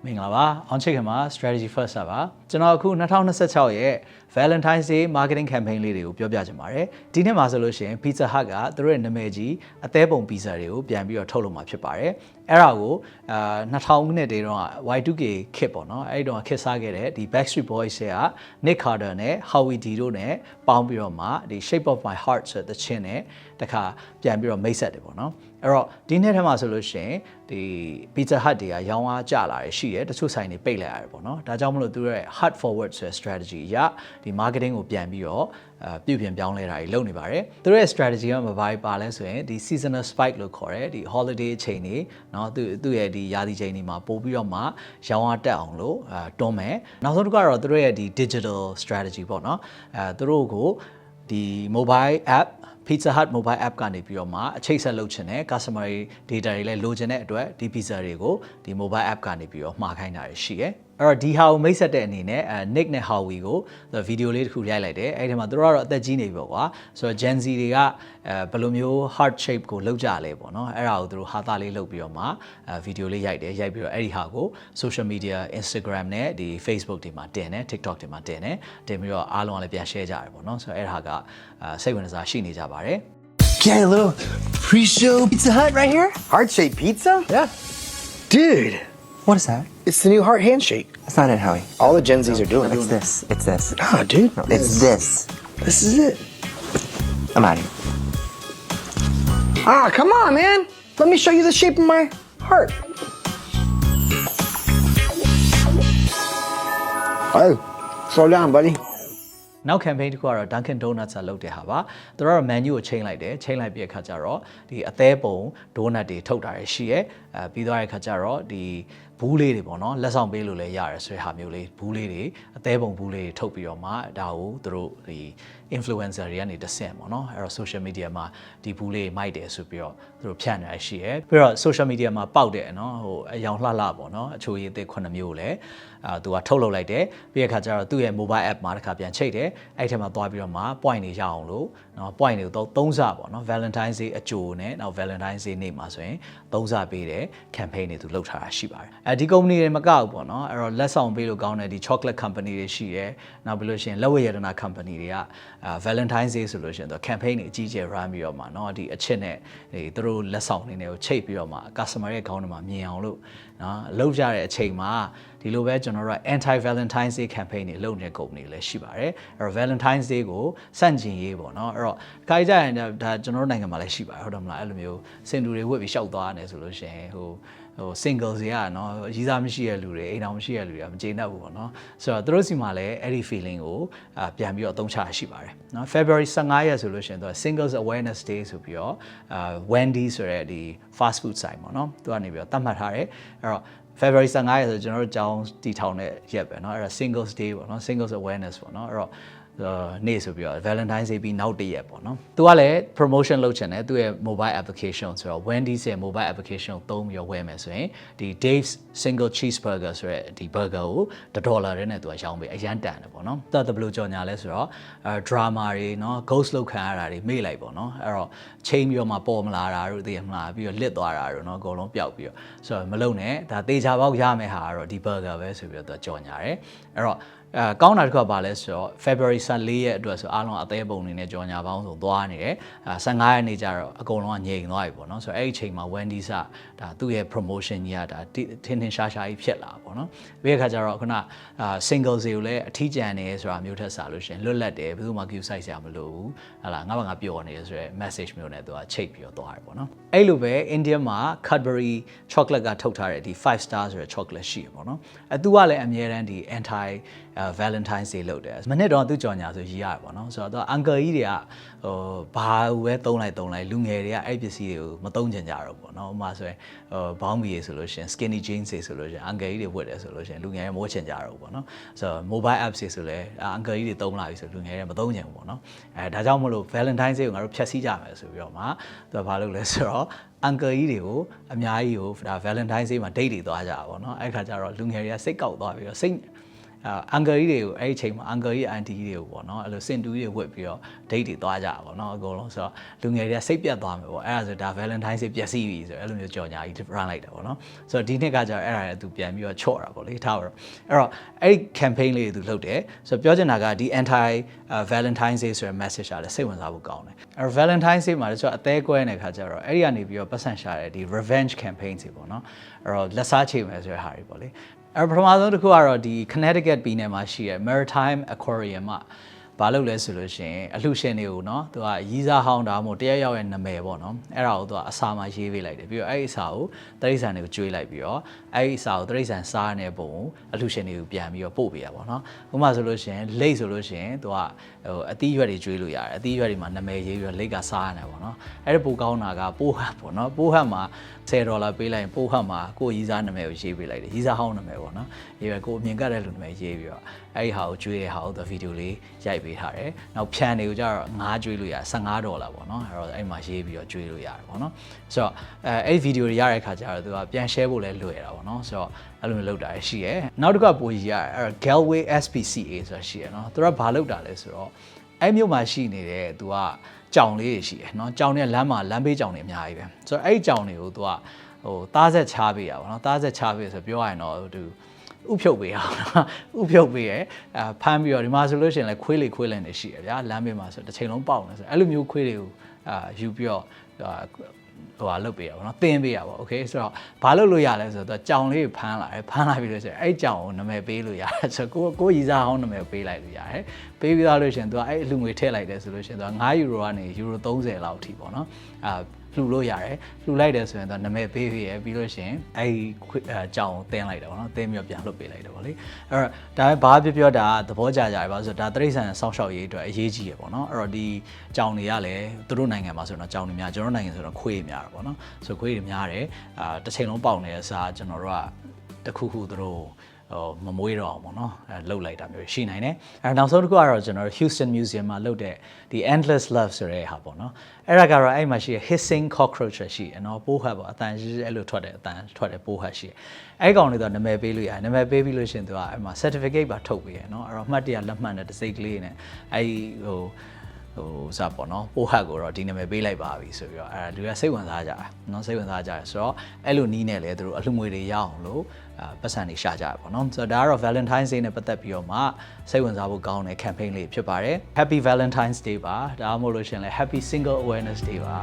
မင်္ဂလာပါအောင်ချိတ်ခင်မှာ strategy first ပါကျွန်တော်အခု2026ရဲ့ Valentine's Day marketing campaign လေးတွေကိုပြောပြချင်ပါတယ်ဒီနှစ်မှာဆိုလို့ရှိရင် Pizza Hut ကသူတို့ရဲ့နာမည်ကြီးအသေးပုံ pizza တွေကိုပြန်ပြီးတော့ထုတ်လုပ်မှာဖြစ်ပါတယ်အဲ့ဒါကို2000ခုနှစ်တည်းတော့ Y2K ခစ်ပေါ့နော်အဲ့ဒီတော့ခစ်စားခဲ့တဲ့ဒီ Backstreet Boys ရဲ့ Nick Carter နဲ့ Howie D တို့နဲ့ပေါင်းပြီးတော့မှဒီ Shape of My Heart ဆိုတဲ့ချင်းနဲ့တခါပြန်ပြီးတော့မိတ်ဆက်တယ်ပေါ့နော်အဲ့တော့ဒီနေ့ထဲမှာဆိုလို့ရှိရင်ဒီ Pizza Hut တွေကရောင်းအားကျလာရရှိတယ်တချို့ဆိုင်တွေပိတ်လိုက်ရတယ်ပေါ့နော်ဒါကြောင့်မလို့သူတို့ရဲ့ Hut Forward ဆိုတဲ့ strategy အရဒီ marketing ကိုပြန်ပြီးတော့ပြုပြင်ပြောင်းလဲတာတွေလုပ်နေပါတယ်သူတို့ရဲ့ strategy ကမဘာပါလဲဆိုရင်ဒီ seasonal spike လို့ခေါ်တယ်ဒီ holiday အချိန်တွေเนาะသူ့ရဲ့ဒီရာသီချိန်တွေမှာပို့ပြီးတော့မှရောင်းအားတက်အောင်လို့တွန်းမယ်နောက်ဆုံးတစ်ခုကတော့သူတို့ရဲ့ဒီ digital strategy ပေါ့เนาะသူတို့ကိုဒီ mobile app Pizza Hut mobile app ကနေပြီးတော့မှအချိတ်ဆက်လုပ်ချင်တဲ့ customer data တွေလည်းလိုချင်တဲ့အတွက်ဒီ pizza တွေကိုဒီ mobile app ကနေပြီးတော့မှာခိုင်းတာရှိတယ်အဲ့တော့ဒီဟာကိုမိတ်ဆက်တဲ့အနေနဲ့Nick နဲ့ Howie ကိုဗီဒီယိုလေးတစ်ခုရိုက်လိုက်တယ်အဲ့ဒီမှာသူတို့ကတော့အသက်ကြီးနေပြီပေါ့ကွာဆိုတော့ Gen Z တွေကဘယ်လိုမျိုး heart shape ကိုလောက်ကြလဲပေါ့နော်အဲ့ဒါကိုသူတို့ဟာသားလေးလုပ်ပြီးတော့မှဗီဒီယိုလေးရိုက်တယ်ရိုက်ပြီးတော့အဲ့ဒီဟာကို social media Instagram နဲ့ဒီ Facebook တွေမှာတင်တယ် TikTok တွေမှာတင်ပြီးတော့အားလုံးကလည်းပြန် share ကြတယ်ပေါ့နော်ဆိုတော့အဲ့ဒါကစိတ်ဝင်စားရှိနေကြပါတယ် Get a little pre-show Pizza Hut right here. Heart-shaped pizza? Yeah. Dude, What is that? it's the new heart handshake. That's not it, Howie. All the Gen Zs are doing It's it. this. It's this. Nah, dude. No, it's this. This is it. I'm out of here. Ah, come on, man. Let me show you the shape of my heart. Oh, slow down, buddy. နောက် campaign တစ်ခုကတော့ Dunkin Donuts ကလုပ်တဲ့ဟာပါသူတို့ကတော့ menu ကိုချိန်လိုက်တယ်ချိန်လိုက်ပြီးတဲ့အခါကျတော့ဒီအသေးပုံ donut တွေထုတ်တာရှိရဲပြီးသွားတဲ့အခါကျတော့ဒီဘူးလေးတွေပေါ့နော်လက်ဆောင်ပေးလို့လည်းရတယ်ဆိုတဲ့ဟာမျိုးလေးဘူးလေးတွေအသေးပုံဘူးလေးတွေထုတ်ပြီးတော့မှဒါကိုသူတို့ဒီ influencer တွေကနေတစ်ဆင့်ပေါ့နော်အဲ့တော့ social media မှာဒီဘူးလေးမိုက်တယ်ဆိုပြီးတော့သူတို့ဖြန့်နေရရှိရဲပြီးတော့ social media မှာပေါက်တယ်နော်ဟိုအယောင်လှလှပေါ့နော်အချိုရည်အသစ်9မျိုးလည်းသူကထုတ်လုပ်လိုက်တယ်ပြီးတဲ့အခါကျတော့သူ့ရဲ့ mobile app မှာတစ်ခါပြန်ချိတ်တယ်အဲ့ထဲမှာသွားပြီးတော့မှ point တွေရအောင်လို့နော် point တွေကို3စပေါ့နော် Valentine's Day အကြိုနဲ့နောက် Valentine's Day နေ့မှာဆိုရင်3စပေးတဲ့ campaign တွေသူလုပ်ထားတာရှိပါတယ်ဒီ company တွေမကောက်ပေါ့နော်အဲ့တော့လက်ဆောင်ပေးလို့ကောင်းတဲ့ဒီ chocolate company တွေရှိတယ်နောက်ပြီးလို့ရှိရင်လက်ဝတ်ရတနာ company တွေကValentine's Day ဆိုလို့ရှိရင်သူ campaign တွေအကြီးကျယ် run ပြီးတော့မှနော်ဒီအချစ်နဲ့ဒီသူတို့လက်ဆောင်တွေနဲ့ကိုချိတ်ပြီးတော့မှ customer ရဲ့ခေါင်းထဲမှာမြင်အောင်လို့နော်လုပ်ကြတဲ့အချိန်မှာဒီလိုပဲကျွန်တော်တို့ anti Valentine's Day campaign တွေလုပ်နေတဲ့ company တွေလည်းရှိပါတယ်အဲ့တော့ Valentine's Day ကိုစန့်ကျင်ရေးပေါ့နော်အဲ့တော့ခါကြရင်ဒါကျွန်တော်တို့နိုင်ငံမှာလည်းရှိပါတယ်ဟုတ်တယ်မလားအဲ့လိုမျိုးစင်တူတွေဝတ်ပြီးရှောက်သွားနေဆိုလို့ရှိရင်ဟို single တွေကနော်ရည်စားမရှိတဲ့လူတွေအိမ်အောင်မရှိတဲ့လူတွေကမကျေနပ်ဘူးပေါ့နော်ဆိုတော့သူတို့စီမှာလည်းအဲ့ဒီ feeling ကိုပြန်ပြီးတော့အသုံးချရရှိပါတယ်နော် February 15ရက်ဆိုလို့ရှိရင်သူက Singles Awareness Day ဆိုပြီးတော့Wendy ဆိုတဲ့ဒီ fast food ဆိုင်ပေါ့နော်သူကနေပြီးတော့သတ်မှတ်ထားတယ်အဲ့တော့February 15ရက်ဆိုကျွန်တော်တို့ကြောင်းတီထောင်တဲ့ရက်ပဲเนาะအဲ့ဒါ Singles Day ပေါ့เนาะ Singles Awareness ပေါ့เนาะအဲ့တော့နေ့ဆိုပြီးတော့ Valentine's Day ပြီးနောက်တစ်ရက်ပေါ့เนาะသူကလည်း promotion လုပ်ချင်တယ်သူ့ရဲ့ mobile application ဆိုတော့ Wendy's ရဲ့ mobile application ကိုသုံးပြီးတော့ဝယ်မယ်ဆိုရင်ဒီ Dave's Single Cheeseburger ဆိုတဲ့ဒီ burger ကို$1နဲ့သူကရောင်းပေးအရန်တန်တယ်ပေါ့เนาะသူကဘယ်လိုကြော်ညာလဲဆိုတော့ drama တွေเนาะ ghost လောက်ခံရတာတွေမေ့လိုက်ပေါ့เนาะအဲ့တော့ချိန်ပြီးတော့မှပေါ်မလာတာတို့သိရမလားပြီးတော့လစ်သွားတာတို့เนาะအကုန်လုံးပျောက်ပြီးတော့ဆိုတော့မလုံနဲ့ဒါတေချာပေါက်ရမယ်ဟာကတော့ဒီ burger ပဲဆိုပြီးတော့သူကကြော်ညာတယ်အဲ့တော့ကောင်းတာတစ်ခုကပါလဲဆိုတော့ February 14ရက်အတွက်ဆိုအားလုံးအသေးပုံနေနဲ့ကြော်ညာပေါင်းဆိုသွားနေတယ်15ရက်နေ့ကျတော့အကုန်လုံးကငြိမ်သွားပြီပေါ့နော်ဆိုတော့အဲ့ဒီအချိန်မှာ Wendy စဒါသူ့ရဲ့ promotion ကြီးကဒါထင်းထင်းရှားရှားကြီးဖြစ်လာပေါ့နော်ပြီးတဲ့အခါကျတော့ခုနsingle တွေကိုလည်းအထီးကျန်နေဆိုတာမျိုးထက်စားလို့ရှိရင်လွတ်လပ်တယ်ဘယ်သူမှ queue size ရမလို့ဘူးဟာလားငါဘာငါပျော်နေရဆိုရဲ message မျိုးနဲ့သူကချိတ်ပြီးတော့သွားတယ်ပေါ့နော်အဲ့လိုပဲ India မှာ Cadbury chocolate ကထုတ်ထားတဲ့ဒီ5 star ဆိုတဲ့ chocolate ရှိရပေါ့နော်သူကလည်းအမြဲတမ်းဒီ anti Valentine's Day လုပ်တယ်မနေ့တော့သူကြော်ညာဆိုရေးရတယ်ပေါ့နော်ဆိုတော့ uncle ကြီးတွေကဟိုဘာပဲသုံးလိုက်လူငယ်တွေကအဲ့ပစ္စည်းတွေကိုမသုံးချင်ကြတော့ပေါ့နော်ဥပမာဆိုရင်ဘောင်းမီရေဆိုလို့ရှိရင် skinny jeans တွေဆိုလို့ရှိရင် uncle ကြီးတွေဝတ်တယ်ဆိုလို့ရှိရင်လူငယ်တွေမဝတ်ချင်ကြတော့ဘူးပေါ့နော်ဆိုတော့ mobile apps တွေဆိုလဲ uncle ကြီးတွေသုံးလာပြီဆိုလူငယ်တွေမသုံးချင်ဘူးပေါ့နော်ဒါကြောင့်မလို့ Valentine's Day ကိုငါတို့ဖြတ်စည်းကြမယ်ဆိုပြီးတော့မှသူကဘာလုပ်လဲဆိုတော့ uncle ကြီးတွေကိုအများကြီးကိုဒါ Valentine's Day မှာ date တွေသွားကြတာပေါ့နော်အဲ့ခါကျတော့လူငယ်တွေကစိတ်ကောက်သွားပြီးတော့စိတ် အန်ကယ်ကြီးတွေကိုအဲ့ဒီအချိန်မှာအန်ကယ်ကြီးအန်တီကြီးတွေကိုပေါ့နော်အဲ့လိုစင်တူကြီးတွေဝတ်ပြီးတော့ date တွေသွားကြတာပေါ့နော်အကုန်လုံးဆိုတော့လူငယ်တွေကစိတ်ပြတ်သွားမယ်ပေါ့အဲ့ဒါဆိုဒါ Valentine စိတ်ပျက်စီးပြီဆိုတော့အဲ့လိုမျိုးကြော်ညာကြီး run လိုက်တာပေါ့နော်ဆိုတော့ဒီနှစ်ကကျတော့အဲ့ဒါလည်းသူပြန်ပြီးတော့ချော့တာပေါ့လေထားပါတော့အဲ့တော့အဲ့ဒီ campaign လေးတွေသူလုပ်တယ်ဆိုတော့ပြောချင်တာကဒီ anti Valentine's Day ဆိုတဲ့ message ကလည်းစိတ်ဝင်စားဖို့ကောင်းတယ်အဲ့တော့ Valentine's Day မှာလည်းဆိုတော့အသေးကွဲနေတဲ့ခါကျတော့အဲ့ဒီကနေပြီးတော့ပတ်စံရှာတဲ့ဒီ revenge campaign တွေပေါ့နော်အဲ့တော့လက်စားချေမယ်ဆိုတဲ့ဟာတွေပေါ့လေအဲ့ပထမဆုံးတစ်ခုကတော့ဒီ Connecticut ပြည်နယ်မှာရှိတဲ့ Maritime Aquarium မှာဘာလုပ်လဲဆိုလို့ရှိရင်အလှရှင်တွေကိုเนาะသူကရီးစားဟောင်းတာမို့တရက်ရောက်ရဲ့နာမည်ပေါ့နော်အဲ့ဒါကိုသူကအစာမှာရေးပေးလိုက်တယ်ပြီးတော့အဲ့ဒီအစာကိုတရိษံတွေကိုကျွေးလိုက်ပြီးတော့အဲ့ဒီအစာကိုတရိษံစားနေတဲ့ပုံကိုအလှရှင်တွေကိုပြန်ပြီးတော့ပို့ပေးရပါတော့ဥပမာဆိုလို့ရှိရင်လိတ်ဆိုလို့ရှိရင်သူကဟိုအသီးရွက်တွေကျွေးလို့ရတယ်အသီးရွက်တွေမှာနာမည်ရေးပြီးတော့လိတ်ကစားရတယ်ပေါ့နော်အဲ့ဒါပိုကောင်းတာကပိုးဟတ်ပေါ့နော်ပိုးဟတ်မှာ$10ပေးလိုက်ရင်ပိုးဟတ်မှာကိုရီးစားနာမည်ကိုရေးပေးလိုက်တယ်ရီးစားဟောင်းနာမည်ပေါ့နော်ရေးပဲကိုအမြင်ကတ်တဲ့လူနာမည်ရေးပြီးတော့အဲ့ဒီဟာကိုကျွေးတဲ့ဟာကိုဗီဒီယိုလေးရိုက်ပေးထားတယ်နောက်ဖြန်တွေကိုကျတော့$ကျွေးလို့ရ$15ပေါ့နော်အဲ့တော့အဲ့မှာရေးပြီးတော့ကျွေးလို့ရတယ်ပေါ့နော်ဆိုတော့အဲ့ဒီဗီဒီယိုတွေရတဲ့အခါကျတော့သူကပြန် share ဖို့လည်းလွယ်တာပေါ့နော်ဆိုတော့အဲ့လိုမျိုးလုပ်တာရှိရဲနောက်တစ်ခါပိုကြီးရတယ်အဲ့တော့ Galway SPCA ဆိုတာရှိရနော်သူကဘာလုပ်တာလဲဆိုတော့အဲ့မြို့မှာရှိနေတဲ့သူကကြောင်လေးတွေရှိတယ်နော်ကြောင်နဲ့လမ်းမှာလမ်းဘေးကြောင်တွေအများကြီးပဲဆိုတော့အဲ့ဒီကြောင်တွေကိုသူကဟိုသားဆက်ချားပေးတာပေါ့နော်သားဆက်ချားပေးဆိုပြောရရင်တော့သူဥဖြုတ်ပေးအောင်ဥဖြုတ်ပေးရဖမ်းပြီးတော့ဒီမှာဆိုလို့ရှိရင်လည်းခွေးလေးခွေးလန့်နေရှိရဗျာလမ်းဘေးမှာဆိုတစ်ချိန်လုံးပေါက်နေဆိုအဲ့လိုမျိုးခွေးတွေကိုယူပြီးတော့ဟိုလုပ်ပေးရပါတော့တင်းပေးရပါโอเคဆိုတော့ဘာလုပ်လို့ရလဲဆိုတော့ကြောင်လေးဖမ်းလာတယ်ဖမ်းလာပြီလို့ဆိုရင်အဲ့ကြောင်ကိုနာမည်ပေးလို့ရတယ်ဆိုတော့ကိုရီးစားဟောင်းနာမည်ပေးလိုက်လို့ရတယ်ပေးပြီးသားလို့ရှိရင်သူကအဲ့အလူငွေထည့်လိုက်တယ်ဆိုလို့ရှိရင်သူက9 euro ကနေ euro 30လောက်အထိပေါ့နော်လှူလို့ရတယ်လှူလိုက်တယ်ဆိုရင်တော့နာမည်ပေးပြီးရပြီးလို့ရှိရင်အဲ့ကြောင်တင်းလိုက်တယ်ပေါ့နော်တင်းပြီးတော့ပြန်လှုပ်ပေးလိုက်တယ်ပေါ့လေအဲ့တော့ဒါပဲဘာပြောဒါသဘောကျကြရပါဆိုတော့ဒါတရိษံစောင့်ရှောက်ရေးအတွက်အရေးကြီးရပေါ့နော်အဲ့တော့ဒီကြောင်တွေကလည်းသူတို့နိုင်ငံမှာဆိုတော့ကြောင်တွေများကျွန်တော်နိုင်ငံဆိုတော့ခွေးများတာပေါ့နော်ဆိုခွေးတွေများတယ်တစ်ချိန်လုံးပေါက်နေတဲ့စားကျွန်တော်တို့ကတခုခုသူတို့မမွေးတော့အောင်ပေါ့နော်လှုပ်လိုက်တာမျိုးရှိနိုင်တယ်နောက်ဆုံးတစ်ခုကတော့ကျွန်တော်တို့ Houston Museum မှာလုပ်တဲ့ဒီ Endless Love ဆိုတဲ့ဟာပေါ့နော်အဲ့ဒါကတော့အဲ့မှာရှိတဲ့ hissing cockroach ရှိတယ်နော်ပိုးဟတ်ပေါ့အတန်ကြီးအဲ့လိုထွက်တယ်အတန်ထွက်တယ်ပိုးဟတ်ရှိတယ်အဲ့ကောင်တွေတော့နာမည်ပေးလို့ရတယ်နာမည်ပေးပြီးလို့ရှိရင်သူကအဲ့မှာ certificate ပါထုတ်ပေးရနော်အဲ့တော့အမှတ်တရလက်မှတ်နဲ့တစ်စိတ်ကလေးနဲ့အဲ့ဟိုစားပေါ့နော်ပိုးဟတ်ကိုတော့ဒီနာမည်ပေးလိုက်ပါပြီဆိုပြီးတော့အဲ့လူကစိတ်ဝင်စားကြတယ်နော်စိတ်ဝင်စားကြတယ်ဆိုတော့အဲ့လိုနီးနေလေသူတို့အလှငွေတွေရအောင်လို့ပတ်စံတွေရှာကြရပါတော့ဆိုတော့ဒါကတော့ Valentine's Day နဲ့ပတ်သက်ပြီးတော့မှစိတ်ဝင်စားဖို့ကောင်းတဲ့ campaign လေးဖြစ်ပါတယ် Happy Valentine's Day ပါဒါမှမဟုတ်လို့ရှင်လဲ Happy Single Awareness Day ပါ